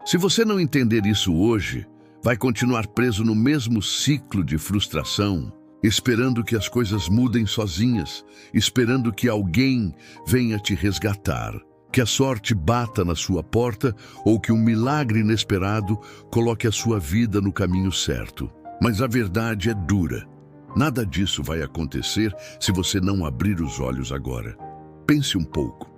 Se você não entender isso hoje, vai continuar preso no mesmo ciclo de frustração, esperando que as coisas mudem sozinhas, esperando que alguém venha te resgatar, que a sorte bata na sua porta ou que um milagre inesperado coloque a sua vida no caminho certo. Mas a verdade é dura. Nada disso vai acontecer se você não abrir os olhos agora. Pense um pouco.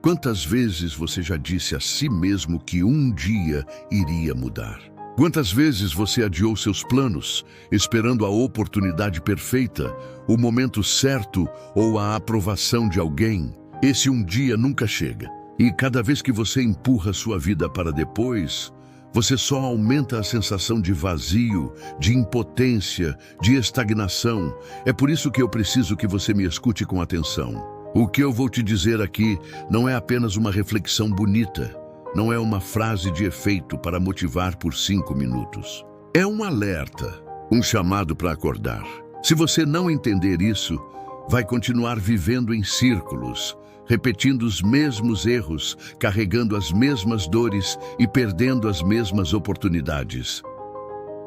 Quantas vezes você já disse a si mesmo que um dia iria mudar? Quantas vezes você adiou seus planos, esperando a oportunidade perfeita, o momento certo ou a aprovação de alguém? Esse um dia nunca chega. E cada vez que você empurra sua vida para depois, você só aumenta a sensação de vazio, de impotência, de estagnação. É por isso que eu preciso que você me escute com atenção. O que eu vou te dizer aqui não é apenas uma reflexão bonita, não é uma frase de efeito para motivar por 5 minutos. É um alerta, um chamado para acordar. Se você não entender isso, vai continuar vivendo em círculos, repetindo os mesmos erros, carregando as mesmas dores e perdendo as mesmas oportunidades.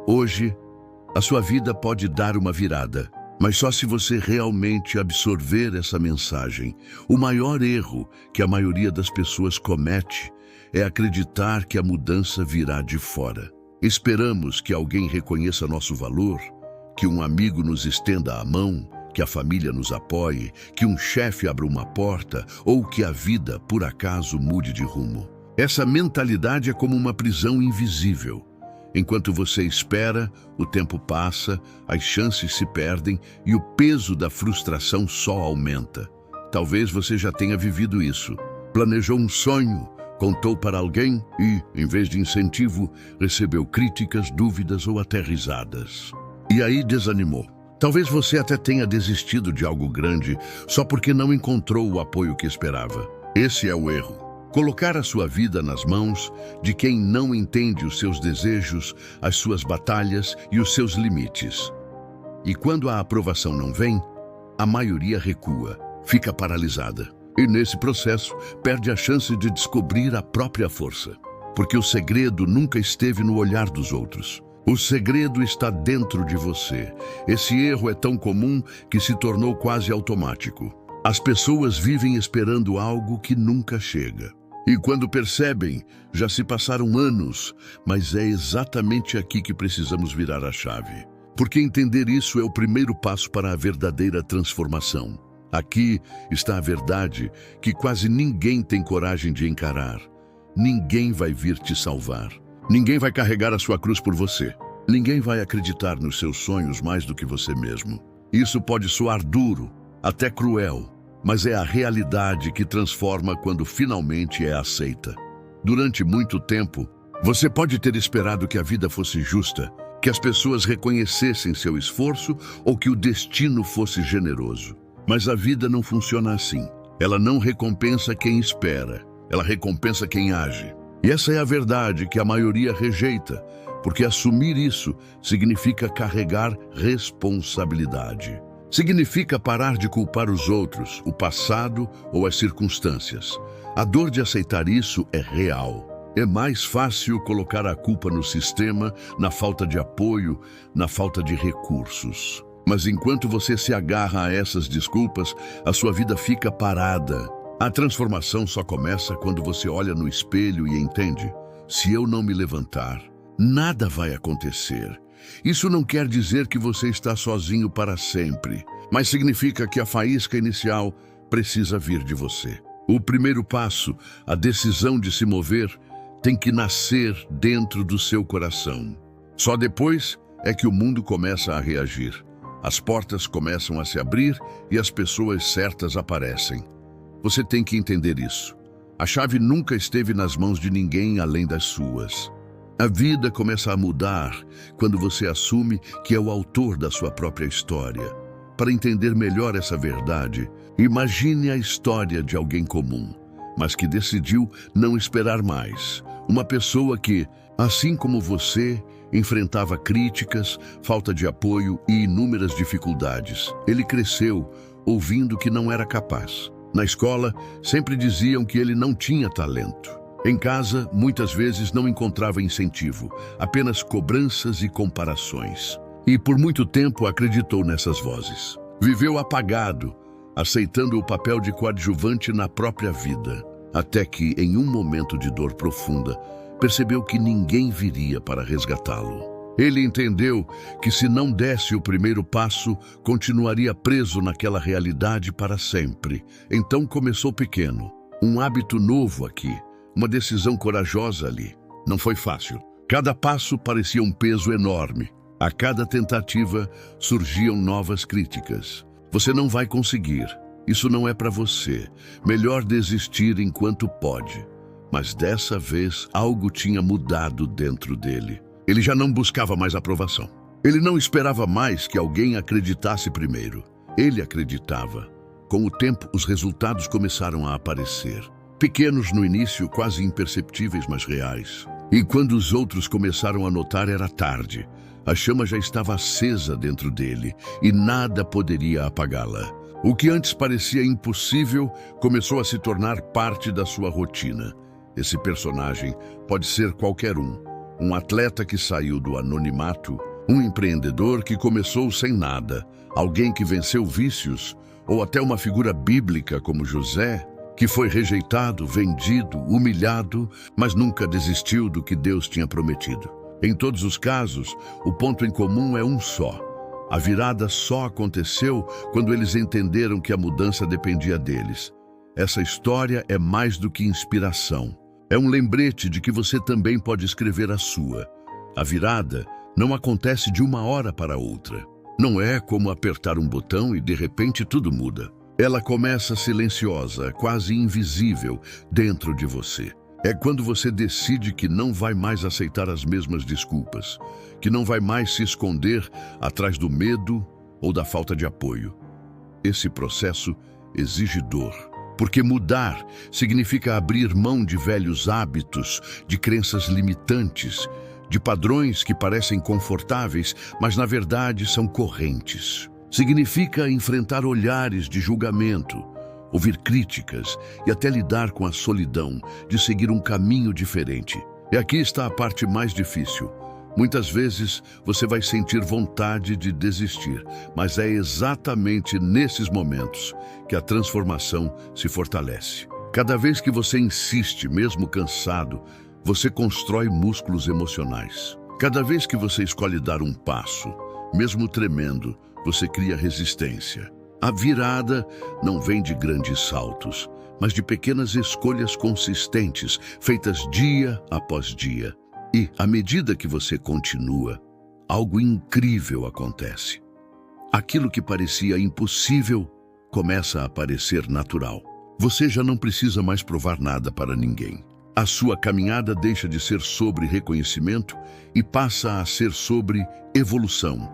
Hoje, a sua vida pode dar uma virada, mas só se você realmente absorver essa mensagem. O maior erro que a maioria das pessoas comete é acreditar que a mudança virá de fora. Esperamos que alguém reconheça nosso valor, que um amigo nos estenda a mão, que a família nos apoie, que um chefe abra uma porta ou que a vida, por acaso, mude de rumo. Essa mentalidade é como uma prisão invisível. Enquanto você espera, o tempo passa, as chances se perdem e o peso da frustração só aumenta. Talvez você já tenha vivido isso. Planejou um sonho, contou para alguém e, em vez de incentivo, recebeu críticas, dúvidas ou até risadas. E aí desanimou. Talvez você até tenha desistido de algo grande só porque não encontrou o apoio que esperava. Esse é o erro. Colocar a sua vida nas mãos de quem não entende os seus desejos, as suas batalhas e os seus limites. E quando a aprovação não vem, a maioria recua, fica paralisada. E nesse processo, perde a chance de descobrir a própria força. Porque o segredo nunca esteve no olhar dos outros. O segredo está dentro de você. Esse erro é tão comum que se tornou quase automático. As pessoas vivem esperando algo que nunca chega. E quando percebem, já se passaram anos, mas é exatamente aqui que precisamos virar a chave. Porque entender isso é o primeiro passo para a verdadeira transformação. Aqui está a verdade que quase ninguém tem coragem de encarar. Ninguém vai vir te salvar. Ninguém vai carregar a sua cruz por você. Ninguém vai acreditar nos seus sonhos mais do que você mesmo. Isso pode soar duro, até cruel, mas é a realidade que transforma quando finalmente é aceita. Durante muito tempo, você pode ter esperado que a vida fosse justa, que as pessoas reconhecessem seu esforço ou que o destino fosse generoso. Mas a vida não funciona assim. Ela não recompensa quem espera, ela recompensa quem age. E essa é a verdade que a maioria rejeita, porque assumir isso significa carregar responsabilidade. Significa parar de culpar os outros, o passado ou as circunstâncias. A dor de aceitar isso é real. É mais fácil colocar a culpa no sistema, na falta de apoio, na falta de recursos. Mas enquanto você se agarra a essas desculpas, a sua vida fica parada. A transformação só começa quando você olha no espelho e entende: se eu não me levantar, nada vai acontecer. Isso não quer dizer que você está sozinho para sempre, mas significa que a faísca inicial precisa vir de você. O primeiro passo, a decisão de se mover, tem que nascer dentro do seu coração. Só depois é que o mundo começa a reagir. As portas começam a se abrir e as pessoas certas aparecem. Você tem que entender isso. A chave nunca esteve nas mãos de ninguém além das suas. A vida começa a mudar quando você assume que é o autor da sua própria história. Para entender melhor essa verdade, imagine a história de alguém comum, mas que decidiu não esperar mais. Uma pessoa que, assim como você, enfrentava críticas, falta de apoio e inúmeras dificuldades. Ele cresceu ouvindo que não era capaz. Na escola, sempre diziam que ele não tinha talento. Em casa, muitas vezes não encontrava incentivo, apenas cobranças e comparações. E por muito tempo acreditou nessas vozes. Viveu apagado, aceitando o papel de coadjuvante na própria vida, até que, em um momento de dor profunda, percebeu que ninguém viria para resgatá-lo. Ele entendeu que, se não desse o primeiro passo, continuaria preso naquela realidade para sempre. Então começou pequeno, um hábito novo aqui, uma decisão corajosa ali. Não foi fácil. Cada passo parecia um peso enorme. A cada tentativa surgiam novas críticas. Você não vai conseguir. Isso não é para você. Melhor desistir enquanto pode. Mas dessa vez algo tinha mudado dentro dele. Ele já não buscava mais aprovação. Ele não esperava mais que alguém acreditasse primeiro. Ele acreditava. Com o tempo, os resultados começaram a aparecer. Pequenos no início, quase imperceptíveis, mas reais. E quando os outros começaram a notar, era tarde. A chama já estava acesa dentro dele e nada poderia apagá-la. O que antes parecia impossível começou a se tornar parte da sua rotina. Esse personagem pode ser qualquer um. Um atleta que saiu do anonimato, um empreendedor que começou sem nada, alguém que venceu vícios, ou até uma figura bíblica como José, que foi rejeitado, vendido, humilhado, mas nunca desistiu do que Deus tinha prometido. Em todos os casos, o ponto em comum é um só. A virada só aconteceu quando eles entenderam que a mudança dependia deles. Essa história é mais do que inspiração. É um lembrete de que você também pode escrever a sua. A virada não acontece de uma hora para outra. Não é como apertar um botão e de repente tudo muda. Ela começa silenciosa, quase invisível, dentro de você. É quando você decide que não vai mais aceitar as mesmas desculpas, que não vai mais se esconder atrás do medo ou da falta de apoio. Esse processo exige dor, porque mudar significa abrir mão de velhos hábitos, de crenças limitantes, de padrões que parecem confortáveis, mas na verdade são correntes. Significa enfrentar olhares de julgamento, ouvir críticas e até lidar com a solidão de seguir um caminho diferente. E aqui está a parte mais difícil. Muitas vezes você vai sentir vontade de desistir, mas é exatamente nesses momentos que a transformação se fortalece. Cada vez que você insiste, mesmo cansado, você constrói músculos emocionais. Cada vez que você escolhe dar um passo, mesmo tremendo, você cria resistência. A virada não vem de grandes saltos, mas de pequenas escolhas consistentes, feitas dia após dia. E, à medida que você continua, algo incrível acontece. Aquilo que parecia impossível começa a parecer natural. Você já não precisa mais provar nada para ninguém. A sua caminhada deixa de ser sobre reconhecimento e passa a ser sobre evolução.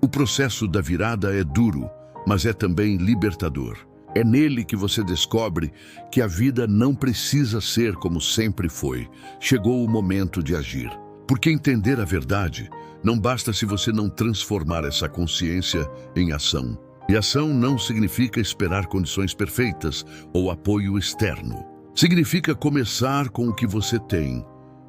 O processo da virada é duro, mas é também libertador. É nele que você descobre que a vida não precisa ser como sempre foi. Chegou o momento de agir. Porque entender a verdade não basta se você não transformar essa consciência em ação. E ação não significa esperar condições perfeitas ou apoio externo. Significa começar com o que você tem,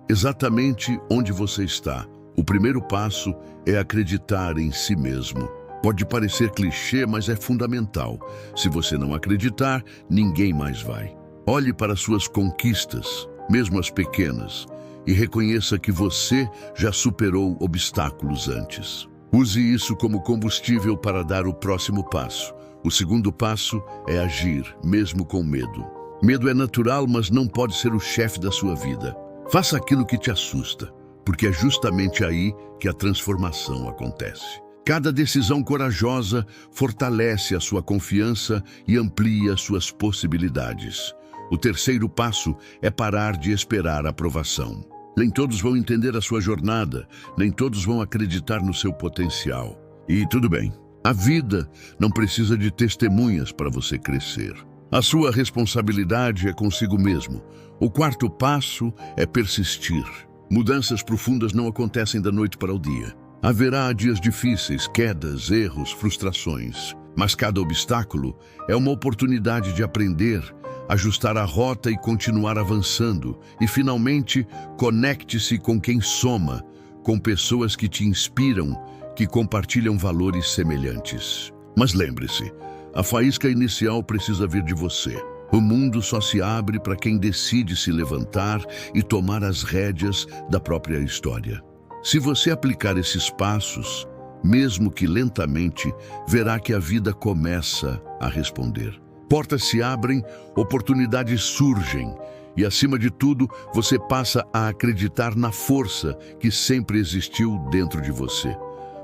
exatamente onde você está. O primeiro passo é acreditar em si mesmo. Pode parecer clichê, mas é fundamental. Se você não acreditar, ninguém mais vai. Olhe para suas conquistas, mesmo as pequenas, e reconheça que você já superou obstáculos antes. Use isso como combustível para dar o próximo passo. O segundo passo é agir, mesmo com medo. Medo é natural, mas não pode ser o chefe da sua vida. Faça aquilo que te assusta, porque é justamente aí que a transformação acontece. Cada decisão corajosa fortalece a sua confiança e amplia suas possibilidades. O terceiro passo é parar de esperar aprovação. Nem todos vão entender a sua jornada, nem todos vão acreditar no seu potencial. E tudo bem, a vida não precisa de testemunhas para você crescer. A sua responsabilidade é consigo mesmo. O quarto passo é persistir. Mudanças profundas não acontecem da noite para o dia. Haverá dias difíceis, quedas, erros, frustrações. Mas cada obstáculo é uma oportunidade de aprender, ajustar a rota e continuar avançando. E, finalmente, conecte-se com quem soma, com pessoas que te inspiram, que compartilham valores semelhantes. Mas lembre-se, a faísca inicial precisa vir de você. O mundo só se abre para quem decide se levantar e tomar as rédeas da própria história. Se você aplicar esses passos, mesmo que lentamente, verá que a vida começa a responder. Portas se abrem, oportunidades surgem e, acima de tudo, você passa a acreditar na força que sempre existiu dentro de você.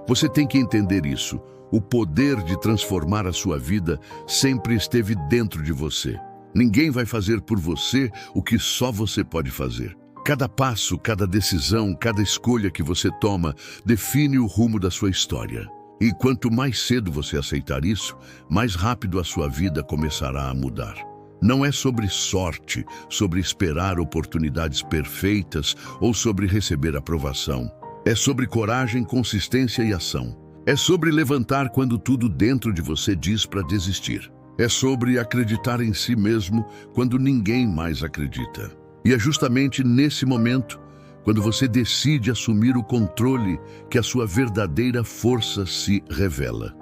Você tem que entender isso. O poder de transformar a sua vida sempre esteve dentro de você. Ninguém vai fazer por você o que só você pode fazer. Cada passo, cada decisão, cada escolha que você toma define o rumo da sua história. E quanto mais cedo você aceitar isso, mais rápido a sua vida começará a mudar. Não é sobre sorte, sobre esperar oportunidades perfeitas ou sobre receber aprovação. É sobre coragem, consistência e ação. É sobre levantar quando tudo dentro de você diz para desistir. É sobre acreditar em si mesmo quando ninguém mais acredita. E é justamente nesse momento, quando você decide assumir o controle, que a sua verdadeira força se revela.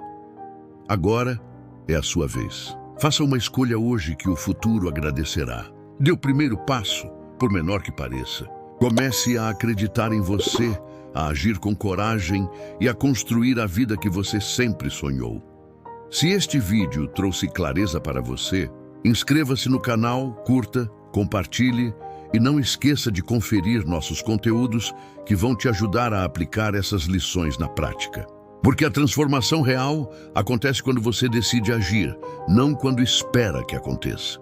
Agora é a sua vez. Faça uma escolha hoje que o futuro agradecerá. Dê o primeiro passo, por menor que pareça. Comece a acreditar em você, a agir com coragem e a construir a vida que você sempre sonhou. Se este vídeo trouxe clareza para você, inscreva-se no canal, curta, compartilhe e não esqueça de conferir nossos conteúdos que vão te ajudar a aplicar essas lições na prática. Porque a transformação real acontece quando você decide agir, não quando espera que aconteça.